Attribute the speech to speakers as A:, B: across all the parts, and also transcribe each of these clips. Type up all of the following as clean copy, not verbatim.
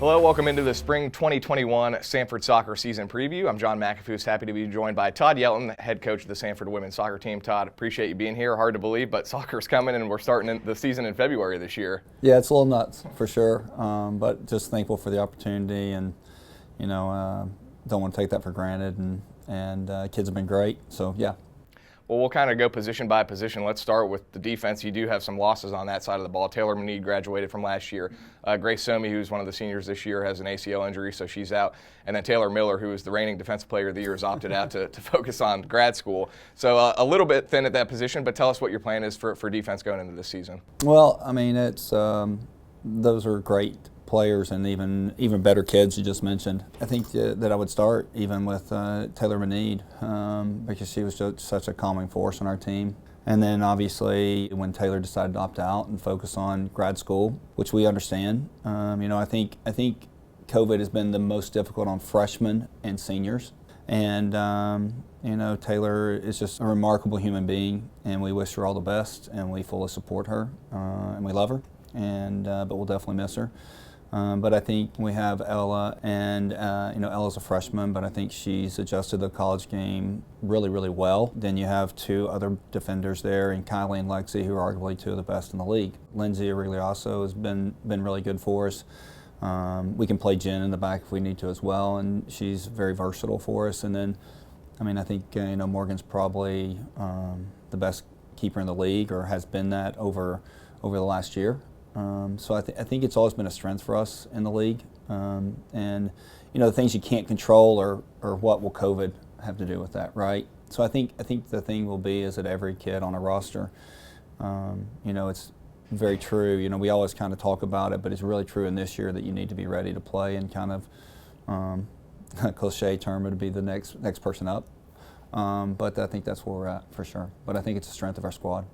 A: Hello, welcome into the Spring 2021 Samford Soccer Season Preview. I'm John McAfoose, happy to be joined by Todd Yelton, head coach of the Samford women's soccer team. Todd, appreciate you being here. Hard to believe, but soccer's coming and we're starting the season in February this year.
B: Yeah, it's a little nuts for sure, but just thankful for the opportunity, and don't want to take that for granted. And kids have been great, so yeah.
A: Well, we'll kind of go position by position. Let's start with the defense. You do have some losses on that side of the ball. Taylor Meade graduated from last year. Grace Somi, who's one of the seniors this year, has an ACL injury, so she's out. And then Taylor Miller, who is the reigning Defensive Player of the Year, has opted out to focus on grad school. So a little bit thin at that position, but tell us what your plan is for defense going into this season.
B: Well, I mean, it's those are great players and even better kids you just mentioned. I think that I would start even with Taylor Meade because she was just such a calming force on our team. And then obviously when Taylor decided to opt out and focus on grad school, which we understand, I think COVID has been the most difficult on freshmen and seniors. And Taylor is just a remarkable human being, and we wish her all the best, and we fully support her, and we love her, and but we'll definitely miss her. But I think we have Ella, and Ella's a freshman, but I think she's adjusted to the college game really, really well. Then you have two other defenders there, and Kylie and Lexi, who are arguably two of the best in the league. Lindsay Aurelioso has been really good for us. We can play Jen in the back if we need to as well, and she's very versatile for us. And then, I think Morgan's probably the best keeper in the league, or has been that over the last year. So I think it's always been a strength for us in the league. And the things you can't control are what will COVID have to do with that, right? So I think the thing will be is that every kid on a roster, it's very true. We always kind of talk about it, but it's really true in this year that you need to be ready to play and kind of a cliche term to be the next person up. But I think that's where we're at for sure. But I think it's the strength of our squad.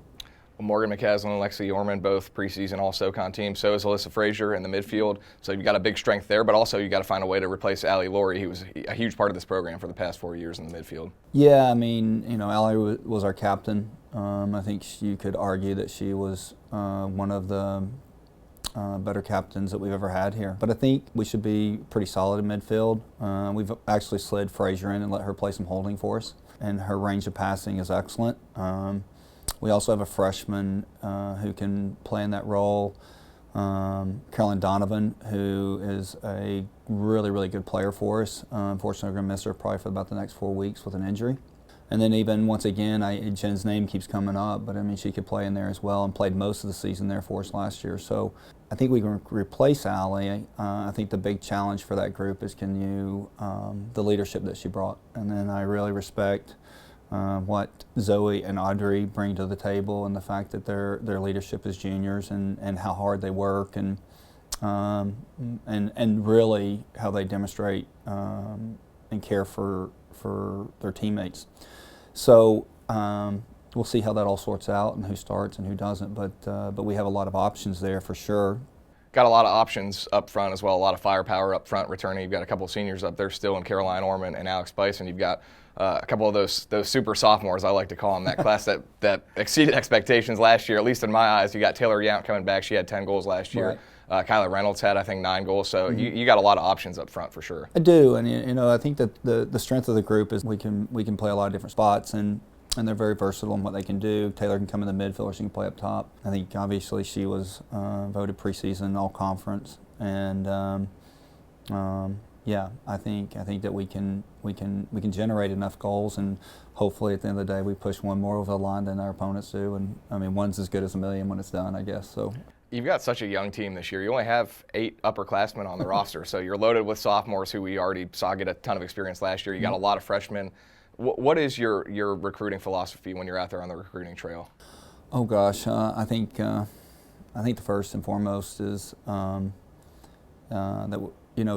A: Morgan McCaslin and Lexi Orman, both preseason All-SoCon teams. So is Alyssa Frazier in the midfield. So you've got a big strength there, but also you've got to find a way to replace Allie Laurie, who was a huge part of this program for the past 4 years in the midfield.
B: Yeah, Allie was our captain. I think you could argue that she was one of the better captains that we've ever had here. But I think we should be pretty solid in midfield. We've actually slid Frazier in and let her play some holding for us, and her range of passing is excellent. We also have a freshman who can play in that role, Carolyn Donovan, who is a really, really good player for us. Unfortunately, we're going to miss her probably for about the next 4 weeks with an injury. And then even, once again, Jen's name keeps coming up, but she could play in there as well and played most of the season there for us last year. So I think we can replace Allie. I think the big challenge for that group is the leadership that she brought. And then I really respect what Zoe and Audrey bring to the table, and the fact that their leadership as juniors, and how hard they work, and really how they demonstrate and care for their teammates. So we'll see how that all sorts out and who starts and who doesn't, but we have a lot of options there for sure.
A: Got a lot of options up front as well, a lot of firepower up front returning. You've got a couple of seniors up there still in Caroline Orman and Alex Bice, and you've got a couple of those super sophomores, I like to call them, that class that exceeded expectations last year, at least in my eyes. You got Taylor Yount coming back. She had 10 goals last year. Right. Kyla Reynolds had, I think, 9 goals. So you got a lot of options up front for sure.
B: I do, and I think that the strength of the group is we can play a lot of different spots, and they're very versatile in what they can do. Taylor can come in the midfield, or she can play up top. I think obviously she was voted preseason all-conference, and I think that we can generate enough goals, and hopefully at the end of the day we push one more over the line than our opponents do. And one's as good as a million when it's done, I guess. So.
A: You've got such a young team this year. You only have 8 upperclassmen on the roster, so you're loaded with sophomores who we already saw get a ton of experience last year. You got a lot of freshmen. What is your recruiting philosophy when you're out there on the recruiting trail?
B: Oh gosh, I think the first and foremost is that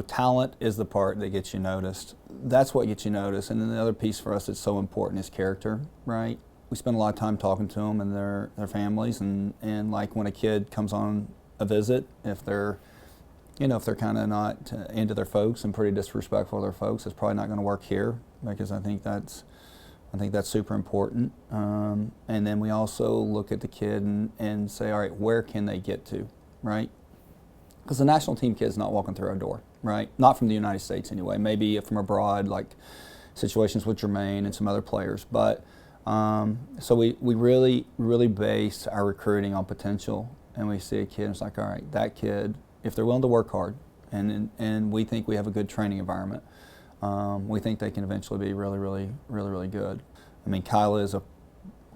B: talent is the part that gets you noticed. That's what gets you noticed. And then the other piece for us that's so important is character, right? We spend a lot of time talking to them and their families, and like when a kid comes on a visit, if they're kind of not into their folks and pretty disrespectful of their folks, it's probably not going to work here, because I think that's super important. And then we also look at the kid and say, all right, where can they get to, right? Because the national team kid's not walking through our door, right? Not from the United States anyway. Maybe from abroad, like situations with Jermaine and some other players. But so we really, really base our recruiting on potential. And we see a kid and it's like, all right, that kid, if they're willing to work hard and we think we have a good training environment, we think they can eventually be really, really, really, really good. I mean, Kyla is a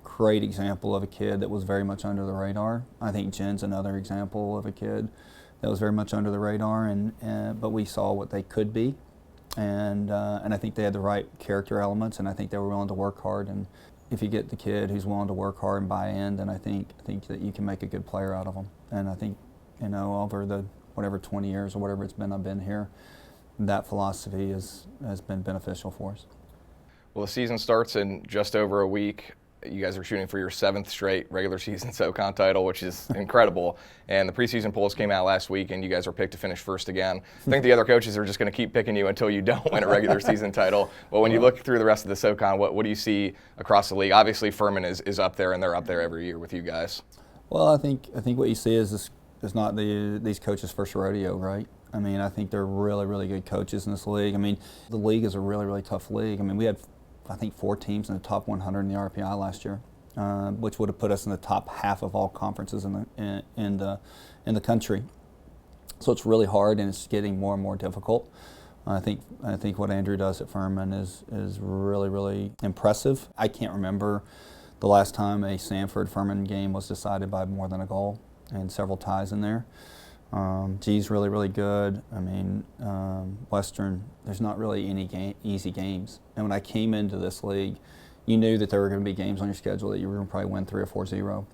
B: great example of a kid that was very much under the radar. I think Jen's another example of a kid that was very much under the radar, but we saw what they could be, and I think they had the right character elements, and I think they were willing to work hard. And if you get the kid who's willing to work hard and buy in, then I think that you can make a good player out of them. And I think, over the whatever 20 years or whatever it's been I've been here, that philosophy has been beneficial for us.
A: Well, the season starts in just over a week. You guys are shooting for your 7th straight regular season SoCon title, which is incredible. And the preseason polls came out last week, and you guys are picked to finish first again. I think the other coaches are just going to keep picking you until you don't win a regular season title. But when you look through the rest of the SoCon, what do you see across the league? Obviously, Furman is up there, and they're up there every year with you guys.
B: Well, I think what you see is not these coaches' first rodeo, right? I mean, I think they're really, really good coaches in this league. I mean, the league is a really, really tough league. I mean, we had, I think, 4 teams in the top 100 in the RPI last year, which would have put us in the top half of all conferences in the country. So it's really hard, and it's getting more and more difficult. I think what Andrew does at Furman is really, really impressive. I can't remember the last time a Samford Furman game was decided by more than a goal, and several ties in there. G's really, really good. I mean, Western, there's not really any easy games. And when I came into this league, you knew that there were going to be games on your schedule that you were going to probably win 3 or 4-0.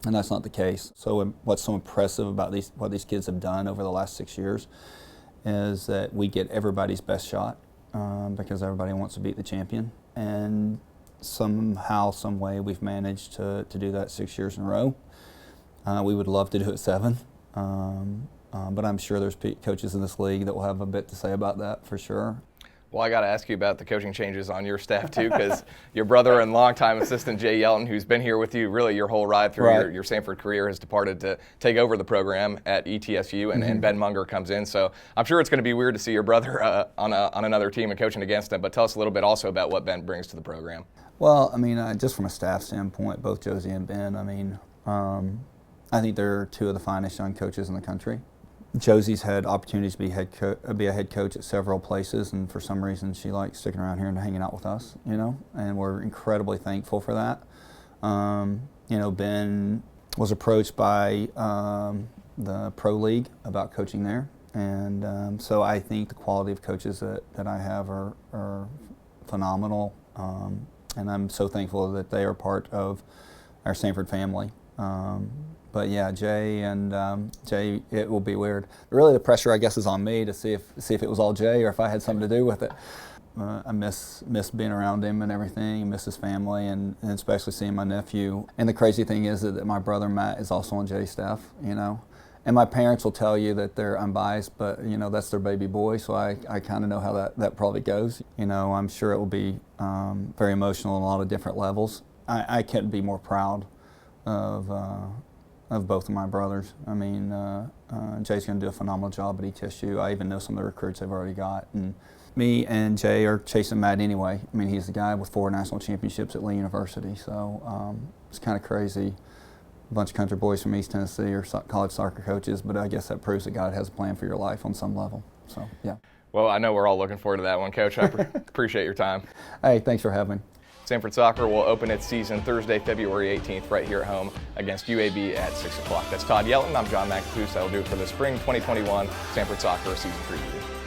B: And that's not the case. So what's so impressive about what these kids have done over the last 6 years is that we get everybody's best shot because everybody wants to beat the champion. And somehow, some way, we've managed to do that 6 years in a row. We would love to do it 7. But I'm sure there's coaches in this league that will have a bit to say about that for sure.
A: Well, I got to ask you about the coaching changes on your staff too, because your brother and longtime assistant Jay Yelton, who's been here with you really your whole ride through your Samford career, has departed to take over the program at ETSU, and Ben Munger comes in. So I'm sure it's going to be weird to see your brother on another team and coaching against him. But tell us a little bit also about what Ben brings to the program.
B: Well, I mean, just from a staff standpoint, both Josie and Ben, I mean, I think they're 2 of the finest young coaches in the country. Josie's had opportunities to be a head coach at several places, and for some reason she likes sticking around here and hanging out with us, and we're incredibly thankful for that. Ben was approached by the Pro League about coaching there, and so I think the quality of coaches that I have are phenomenal, and I'm so thankful that they are part of our Samford family. But yeah, Jay, it will be weird. Really, the pressure, I guess, is on me to see if it was all Jay or if I had something to do with it. I miss being around him and everything. I miss his family, and especially seeing my nephew. And the crazy thing is that my brother Matt is also on Jay's staff, And my parents will tell you that they're unbiased, but that's their baby boy, so I kind of know how that probably goes. I'm sure it will be very emotional on a lot of different levels. I couldn't be more proud of both of my brothers. I mean, Jay's going to do a phenomenal job at ETSU. I even know some of the recruits they've already got. And me and Jay are chasing Matt anyway. I mean, he's the guy with 4 national championships at Lee University. So it's kind of crazy. A bunch of country boys from East Tennessee are college soccer coaches, but I guess that proves that God has a plan for your life on some level. So, yeah.
A: Well, I know we're all looking forward to that one, Coach. I appreciate your time.
B: Hey, thanks for having me.
A: Samford Soccer will open its season Thursday, February 18th, right here at home against UAB at 6 o'clock. That's Todd Yelton. I'm John McAfee. That'll do it for the spring 2021 Samford Soccer season preview.